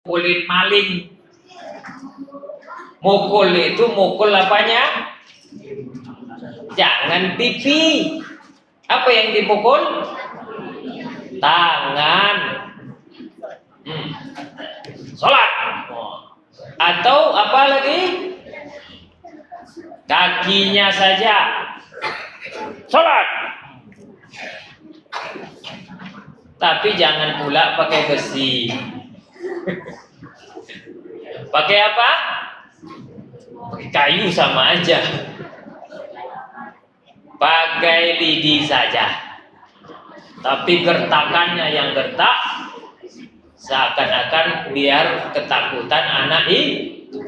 mukulin maling. Mukul itu mukul apanya? Jangan pipi. Apa yang dipukul? Tangan. Sholat. Atau apa lagi? Kakinya saja. Sholat. Tapi jangan pula pakai besi. Pakai apa? Pakai kayu sama aja. Pakai lidi saja. Tapi gertakannya yang gertak, seakan-akan biar ketakutan anak itu.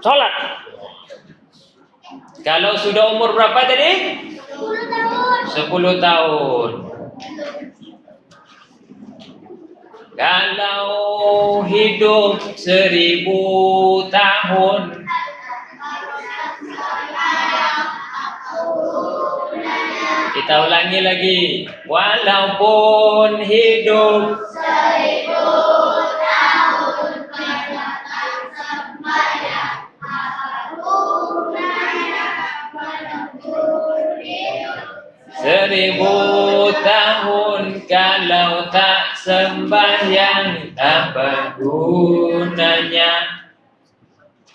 Sholat. Kalau sudah umur berapa tadi? 10 tahun. Kalau hidup 1000 tahun, kita ulangi lagi. Walaupun hidup 1000 tahun mendatang sembahyang gunanya menunggu hidup. 1000 tahun kalau tak sembahyang apa gunanya?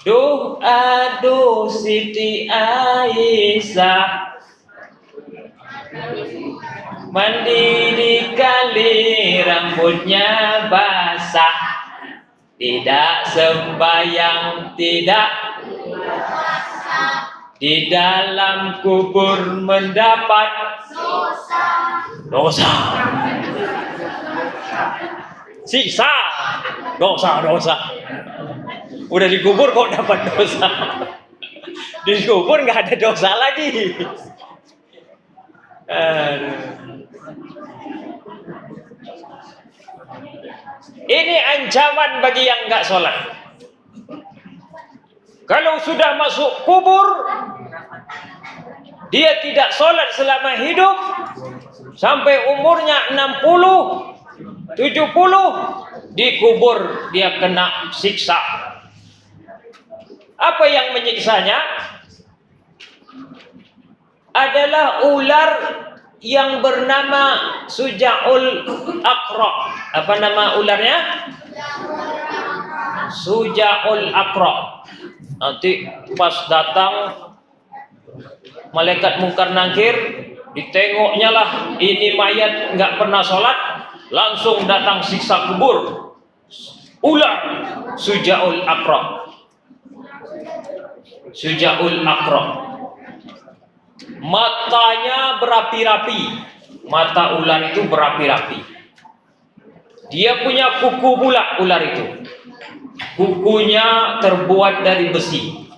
Duh aduh Siti Aisyah, mandi di kali rambutnya basah, tidak sembahyang, tidak di dalam kubur mendapat dosa. Siksa. Dosa. Udah dikubur kok dapat dosa. Dikubur nggak ada dosa lagi. Ini ancaman bagi yang nggak sholat. Kalau sudah masuk kubur, dia tidak sholat selama hidup, sampai umurnya 60, 70, dikubur dia kena siksa. Apa yang menyiksanya? Adalah ular yang bernama Suja'ul Aqra. Apa nama ularnya? Suja'ul Aqra. Nanti pas datang malaikat Munkar Nakir, ditengoknya lah ini mayat nggak pernah sholat, langsung datang siksa kubur. Ular Suja'ul Aqra. Suja'ul Aqra. Matanya berapi-rapi. Mata ular itu berapi-rapi. Dia punya kuku pula ular itu. Kukunya terbuat dari besi.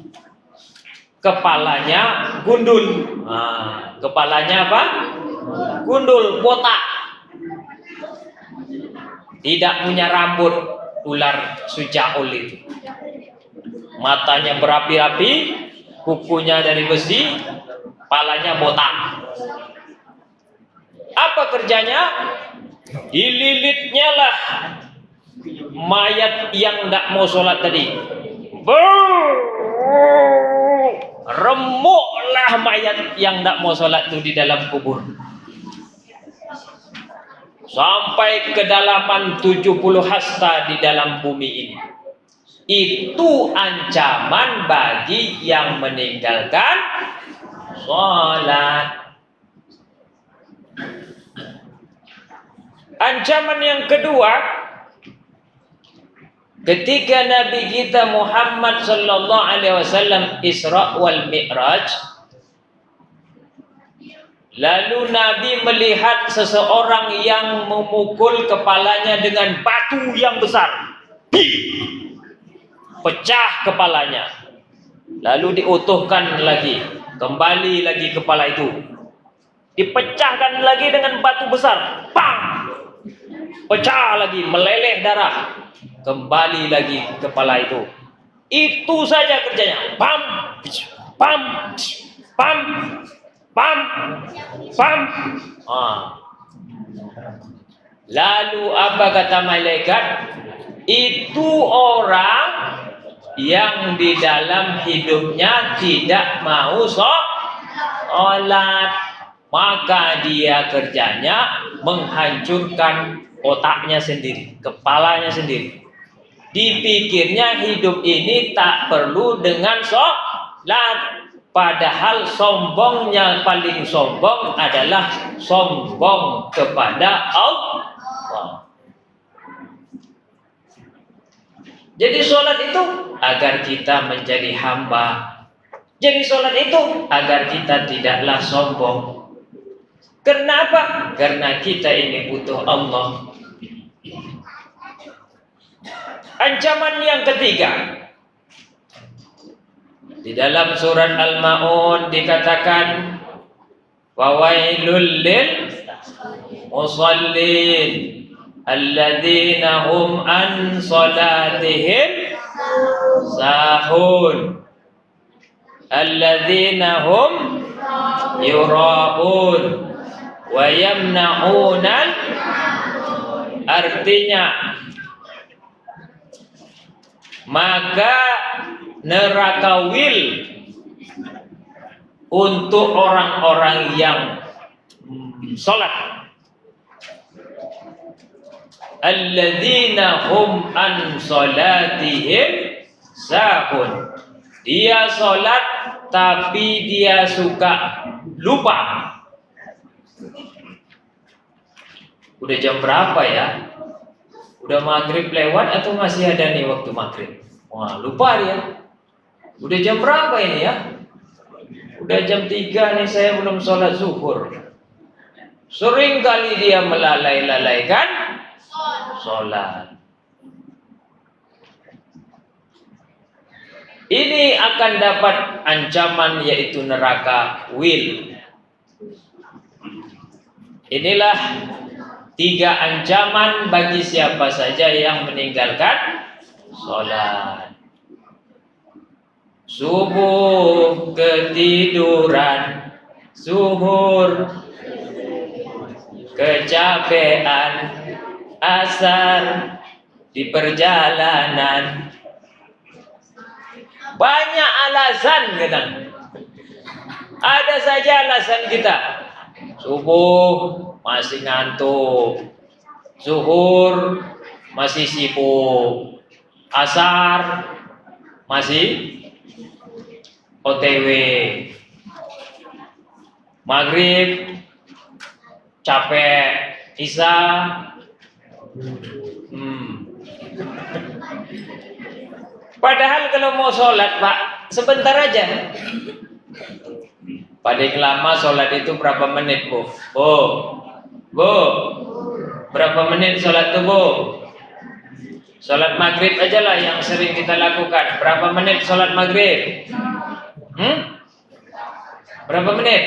Kepalanya gundul. Kepalanya apa? Gundul, botak. Tidak punya rambut ular Suja'ul itu. Matanya berapi-api, kukunya dari besi, kepalanya botak. Apa kerjanya? Dililitnya lah mayat yang tidak mau sholat tadi. Remuklah mayat yang tidak mau sholat itu di dalam kubur. Sampai kedalaman 70 hasta di dalam bumi ini. Itu ancaman bagi yang meninggalkan sholat. Ancaman yang kedua, ketika Nabi kita Muhammad sallallahu alaihi wasallam Isra wal Mi'raj, lalu Nabi melihat seseorang yang memukul kepalanya dengan batu yang besar. Pecah kepalanya. Lalu diutuhkan lagi, kembali lagi kepala itu. Dipecahkan lagi dengan batu besar. Pang! Pecah lagi, meleleh darah. Kembali lagi kepala itu. Itu saja kerjanya. Pam, pam, pam, pam, pam. Lalu apa kata malaikat? itu orang yang di dalam hidupnya tidak mau sholat, maka dia kerjanya menghancurkan otaknya sendiri, kepalanya sendiri. Dipikirnya hidup ini tak perlu dengan sholat, padahal sombongnya paling sombong adalah sombong kepada Allah. Jadi sholat itu agar kita menjadi hamba. Jadi sholat itu agar kita tidaklah sombong. Kenapa? Karena kita ini butuh Allah. Ancaman yang ketiga, di dalam surat Al-Maun dikatakan, wawailul lil musallin alladzina hum an salatihim sahun alladzina hum yura'un wa yamna'unal. Artinya, maka neraka wil untuk orang-orang yang sholat. Alladzina hum an sholatihim sahun. Dia sholat tapi dia suka lupa. Udah jam berapa ya? Udah maghrib lewat atau masih ada nih waktu maghrib? Wah, lupa dia. Udah jam berapa ini ya? Udah jam 3 nih, saya belum sholat zuhur. Sering kali dia melalaikan sholat. Ini akan dapat ancaman, yaitu neraka wil. Inilah 3 ancaman bagi siapa saja yang meninggalkan sholat. Subuh ketiduran, zuhur kecapean, asar di perjalanan. Banyak alasan kita. Ada saja alasan kita. Subuh masih ngantuk, zuhur masih sibuk, asar masih OTW, maghrib capek, isya Padahal kalau mau sholat, Pak, sebentar aja. Paling lama sholat itu berapa menit, Bu? Bu, berapa menit sholat itu, Bu? Sholat maghrib aja lah yang sering kita lakukan. Berapa menit sholat maghrib? Berapa menit?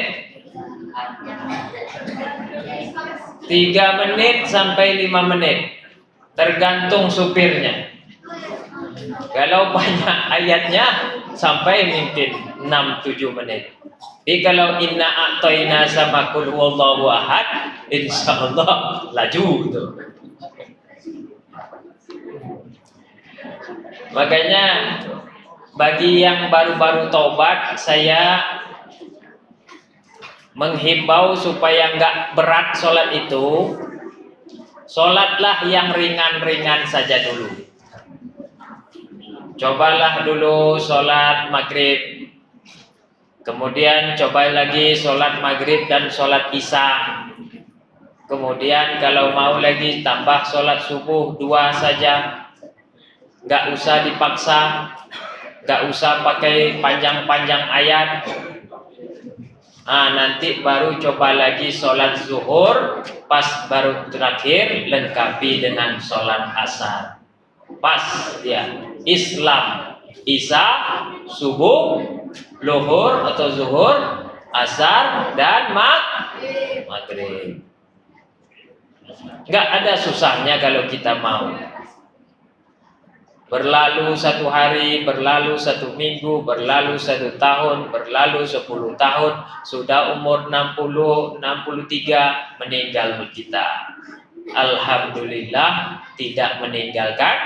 3 menit sampai 5 menit. Tergantung supirnya. Kalau banyak ayatnya sampai mungkin 6-7 menit. Jadi kalau inna a'toina sama kul huwallahu ahad, insyaallah laju itu. Makanya bagi yang baru-baru taubat, saya menghimbau supaya enggak berat sholat itu. Sholatlah yang ringan-ringan saja dulu. Cobalah dulu sholat maghrib, kemudian coba lagi sholat maghrib dan sholat isya. Kemudian kalau mau lagi tambah sholat subuh 2 saja. Gak usah dipaksa, gak usah pakai panjang-panjang ayat. Nanti baru coba lagi sholat zuhur, pas baru terakhir lengkapi dengan sholat asar. Pas ya, Islam, isya, subuh, luhur atau zuhur, asar dan maghrib. Gak ada susahnya kalau kita mau. Berlalu 1 hari, berlalu 1 minggu, berlalu 1 tahun, berlalu 10 tahun, sudah umur 60, 63 meninggal kita. Alhamdulillah tidak meninggalkan